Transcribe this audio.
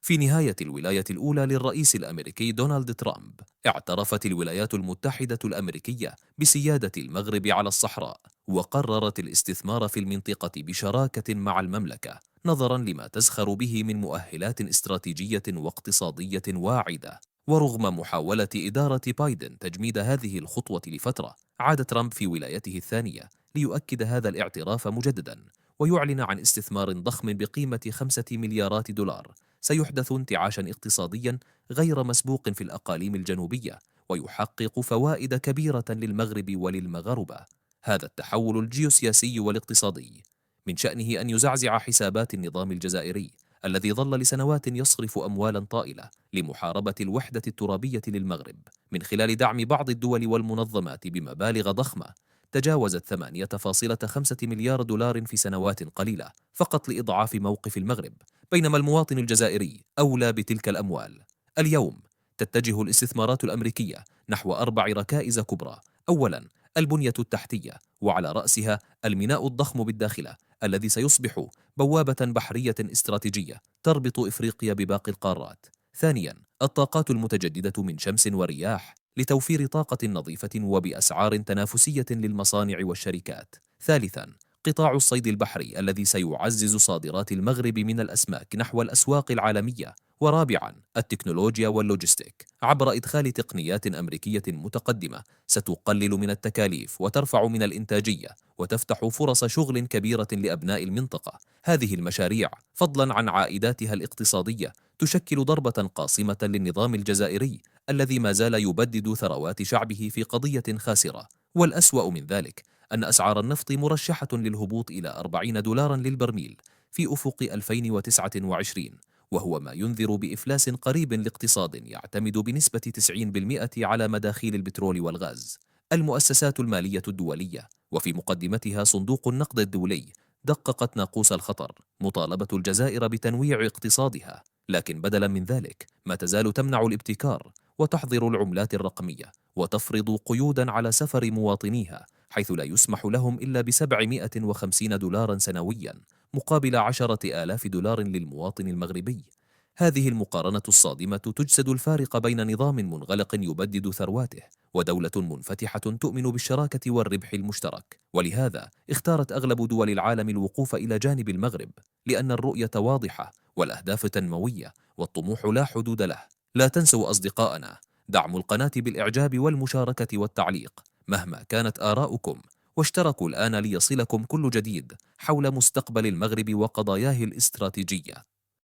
في نهاية الولاية الأولى للرئيس الأمريكي دونالد ترامب، اعترفت الولايات المتحدة الأمريكية بسيادة المغرب على الصحراء، وقررت الاستثمار في المنطقة بشراكة مع المملكة، نظرا لما تزخر به من مؤهلات استراتيجية واقتصادية واعدة. ورغم محاولة إدارة بايدن تجميد هذه الخطوة لفترة، عاد ترامب في ولايته الثانية ليؤكد هذا الاعتراف مجددا، ويعلن عن استثمار ضخم بقيمة 5 مليارات دولار سيحدث انتعاشا اقتصاديا غير مسبوق في الأقاليم الجنوبية، ويحقق فوائد كبيرة للمغرب وللمغاربة. هذا التحول الجيوسياسي والاقتصادي من شأنه أن يزعزع حسابات النظام الجزائري الذي ظل لسنوات يصرف أموالا طائلة لمحاربة الوحدة الترابية للمغرب من خلال دعم بعض الدول والمنظمات بمبالغ ضخمة تجاوزت 8.5 مليار دولار في سنوات قليلة فقط لإضعاف موقف المغرب، بينما المواطن الجزائري أولى بتلك الأموال. اليوم تتجه الاستثمارات الأمريكية نحو 4 ركائز كبرى. أولا، البنية التحتية، وعلى رأسها الميناء الضخم بالداخلة الذي سيصبح بوابة بحرية استراتيجية تربط إفريقيا بباقي القارات. ثانيا، الطاقات المتجددة من شمس ورياح لتوفير طاقة نظيفة وبأسعار تنافسية للمصانع والشركات. ثالثا، قطاع الصيد البحري الذي سيعزز صادرات المغرب من الأسماك نحو الأسواق العالمية. ورابعا، التكنولوجيا واللوجستيك عبر إدخال تقنيات أمريكية متقدمة ستقلل من التكاليف وترفع من الإنتاجية وتفتح فرص شغل كبيرة لأبناء المنطقة. هذه المشاريع فضلا عن عائداتها الاقتصادية تشكل ضربة قاصمة للنظام الجزائري الذي ما زال يبدد ثروات شعبه في قضية خاسرة. والأسوأ من ذلك أن أسعار النفط مرشحة للهبوط إلى 40 دولارا للبرميل في أفق 2029، وهو ما ينذر بإفلاس قريب لاقتصاد يعتمد بنسبة 90% على مداخيل البترول والغاز. المؤسسات المالية الدولية وفي مقدمتها صندوق النقد الدولي دققت ناقوس الخطر، مطالبة الجزائر بتنويع اقتصادها، لكن بدلا من ذلك ما تزال تمنع الابتكار وتحظر العملات الرقمية وتفرض قيودا على سفر مواطنيها، حيث لا يسمح لهم إلا ب750 دولارا سنويا مقابل 10,000 دولار للمواطن المغربي. هذه المقارنة الصادمة تجسد الفارق بين نظام منغلق يبدد ثرواته ودولة منفتحة تؤمن بالشراكة والربح المشترك. ولهذا اختارت أغلب دول العالم الوقوف إلى جانب المغرب، لأن الرؤية واضحة والأهداف تنموية والطموح لا حدود له. لا تنسوا أصدقائنا دعم القناة بالإعجاب والمشاركة والتعليق مهما كانت آراؤكم، واشتركوا الآن ليصلكم كل جديد حول مستقبل المغرب وقضاياه الاستراتيجية.